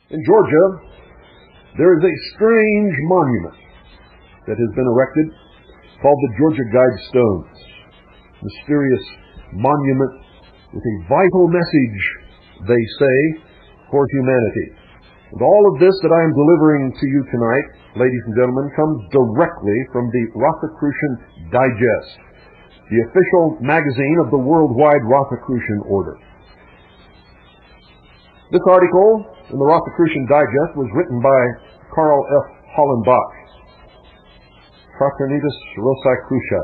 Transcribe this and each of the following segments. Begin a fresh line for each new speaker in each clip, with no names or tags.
In Georgia, there is a strange monument that has been erected called the Georgia Guidestones. Mysterious monument with a vital message, they say, for humanity. And all of this that I am delivering to you tonight, ladies and gentlemen, comes directly from the Rosicrucian Digest, the official magazine of the worldwide Rosicrucian order. This article in the Rosicrucian Digest was written by Karl F. Hollenbach, Fraternitas Rosicrucia.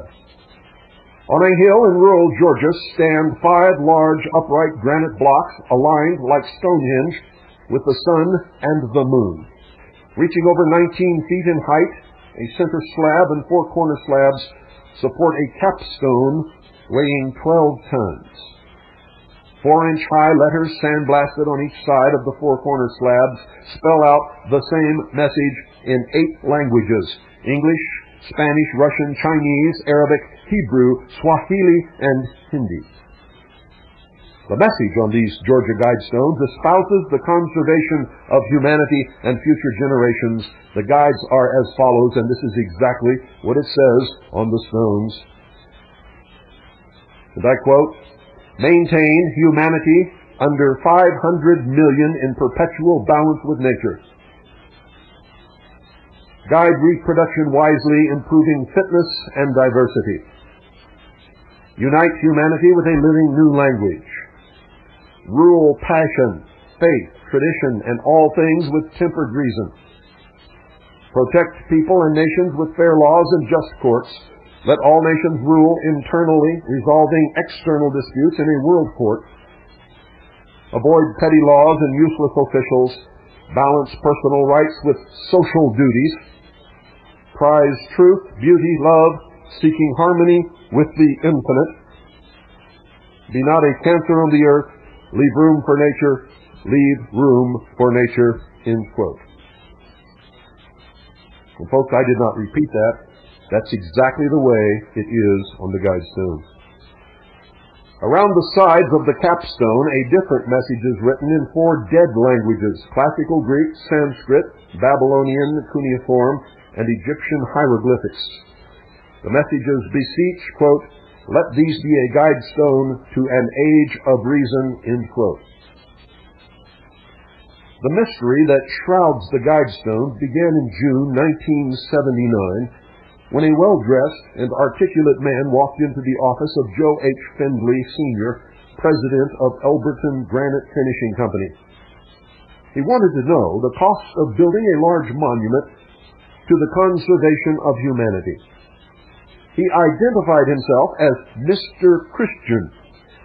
On a hill in rural Georgia stand 5 large upright granite blocks aligned like Stonehenge with the sun and the moon. Reaching over 19 feet in height, a center slab and 4 corner slabs support a capstone weighing 12 tons. 4-inch high letters sandblasted on each side of the 4 corner slabs spell out the same message in 8 languages: English, Spanish, Russian, Chinese, Arabic, Hebrew, Swahili, and Hindi. The message on these Georgia Guidestones espouses the conservation of humanity and future generations. The guides are as follows, and this is exactly what it says on the stones. And I quote, "Maintain humanity under 500 million in perpetual balance with nature. Guide reproduction wisely, improving fitness and diversity. Unite humanity with a living new language. Rule passion, faith, tradition, and all things with tempered reason. Protect people and nations with fair laws and just courts. Let all nations rule internally, resolving external disputes in a world court. Avoid petty laws and useless officials. Balance personal rights with social duties. Prize truth, beauty, love, seeking harmony with the infinite. Be not a cancer on the earth. Leave room for nature. Leave room for nature," end quote. Well, folks, I did not repeat that. That's exactly the way it is on the Guidestone. Around the sides of the capstone, a different message is written in 4 dead languages: Classical Greek, Sanskrit, Babylonian, cuneiform, and Egyptian hieroglyphics. The messages beseech, quote, "Let these be a guidestone to an age of reason," end quote. The mystery that shrouds the Guidestones began in June 1979 when a well-dressed and articulate man walked into the office of Joe H. Findley, Sr., president of Elberton Granite Finishing Company. He wanted to know the cost of building a large monument to the conservation of humanity. He identified himself as Mr. Christian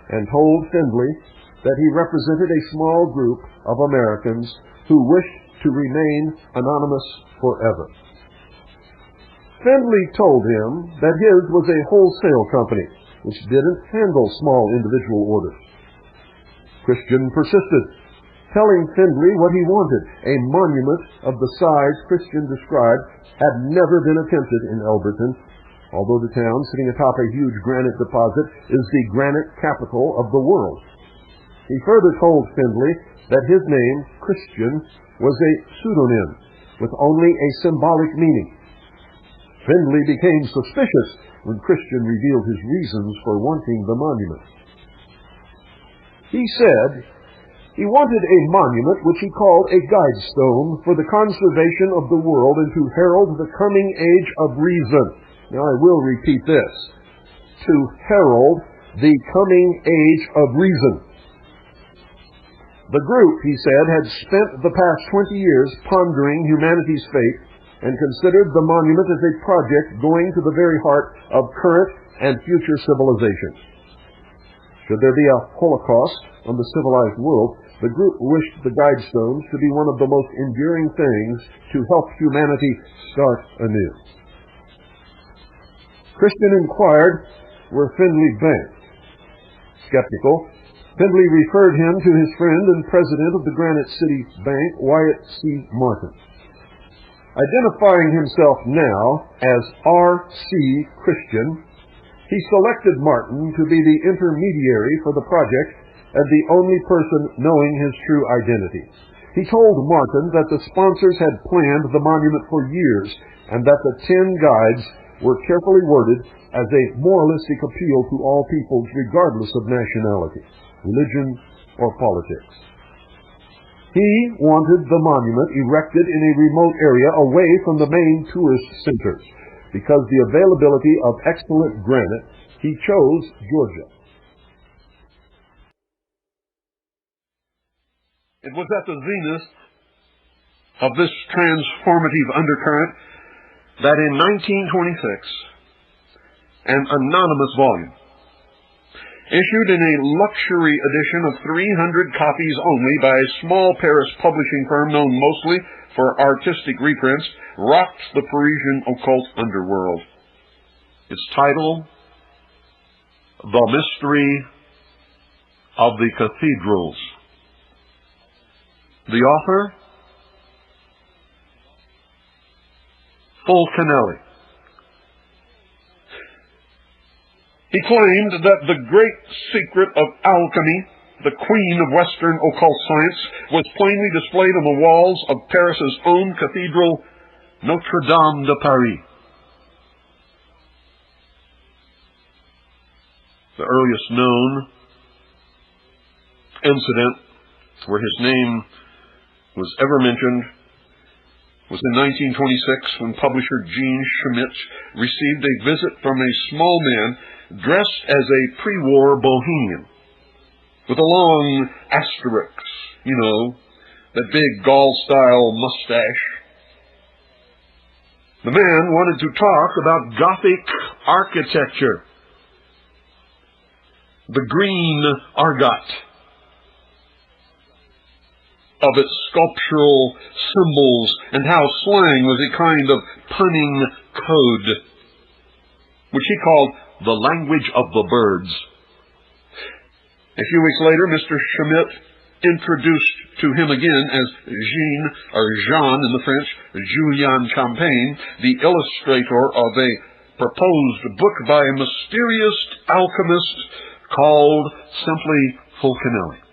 and told Findley that he represented a small group of Americans who wished to remain anonymous forever. Findley told him that his was a wholesale company which didn't handle small individual orders. Christian persisted, telling Findley what he wanted. A monument of the size Christian described had never been attempted in Elberton, although the town, sitting atop a huge granite deposit, is the granite capital of the world. He further told Findley that his name, Christian, was a pseudonym with only a symbolic meaning. Findley became suspicious when Christian revealed his reasons for wanting the monument. He said he wanted a monument which he called a guidestone for the conservation of the world and to herald the coming age of reason. Now I will repeat this. To herald the coming age of reason. The group, he said, had spent the past 20 years pondering humanity's fate and considered the monument as a project going to the very heart of current and future civilization. Should there be a Holocaust on the civilized world, the group wished the Guidestones to be one of the most enduring things to help humanity start anew. Christian inquired where Findley banked. Skeptical, Findley referred him to his friend and president of the Granite City Bank, Wyatt C. Martin. Identifying himself now as R.C. Christian, he selected Martin to be the intermediary for the project and the only person knowing his true identity. He told Martin that the sponsors had planned the monument for years and that the 10 guides were carefully worded as a moralistic appeal to all peoples regardless of nationality, religion, or politics. He wanted the monument erected in a remote area away from the main tourist centers. Because the availability of excellent granite, he chose Georgia. It was at the zenith of this transformative undercurrent that in 1926, an anonymous volume, issued in a luxury edition of 300 copies only by a small Paris publishing firm known mostly for artistic reprints, rocked the Parisian occult underworld. Its title, The Mystery of the Cathedrals. The author, Fulcanelli. He claimed that the great secret of alchemy, the queen of Western occult science, was plainly displayed on the walls of Paris's own cathedral, Notre Dame de Paris. The earliest known incident where his name was ever mentioned was in 1926 when publisher Jean Schmidt received a visit from a small man dressed as a pre-war bohemian, with a long asterisk, that big Gaul-style mustache. The man wanted to talk about Gothic architecture, the green argot of its sculptural symbols, and how slang was a kind of punning code, which he called the language of the birds. A few weeks later, Mr. Schmidt introduced to him again as Jean in the French, Julien Champagne, the illustrator of a proposed book by a mysterious alchemist called simply Fulcanelli.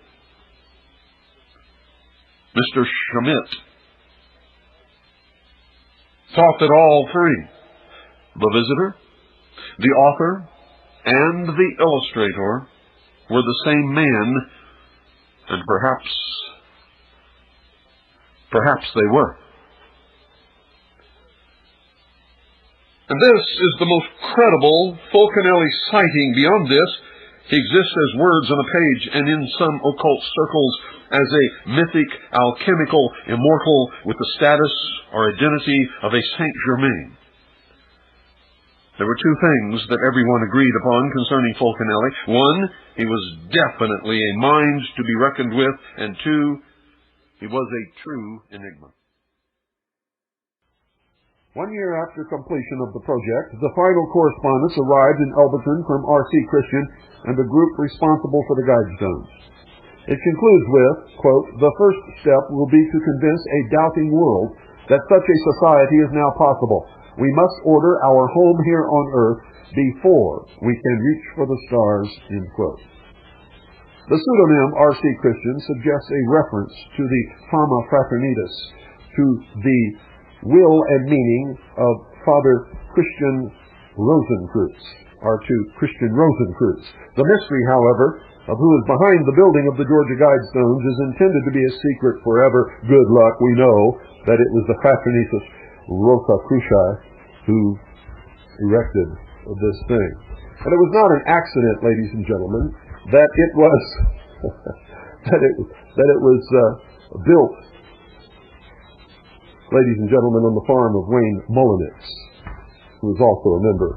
Mr. Schmidt thought that all three, the visitor, the author, and the illustrator, were the same man, and perhaps they were. And this is the most credible Fulcanelli sighting. Beyond this, he exists as words on a page, and in some occult circles as a mythic, alchemical, immortal with the status or identity of a Saint Germain. There were two things that everyone agreed upon concerning Fulcanelli. One, he was definitely a mind to be reckoned with, and two, he was a true enigma. 1 year after completion of the project, the final correspondence arrived in Elberton from R.C. Christian and the group responsible for the Guidestones. It concludes with, quote, "The first step will be to convince a doubting world that such a society is now possible. We must order our home here on earth before we can reach for the stars," end quote. The pseudonym R.C. Christian suggests a reference to the Fama Fraternitas, to the will and meaning of Father Christian Rosenkreutz, or to Christian Rosenkreutz. The mystery, however, of who is behind the building of the Georgia Guidestones is intended to be a secret forever. Good luck, we know that it was the Fraternitas Rosicruciae who erected this thing. And it was not an accident, ladies and gentlemen, that it was that it was built, ladies and gentlemen, on the farm of Wayne Mullenitz, who was also a member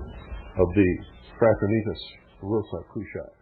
of the Fraternitas Rosicruciae.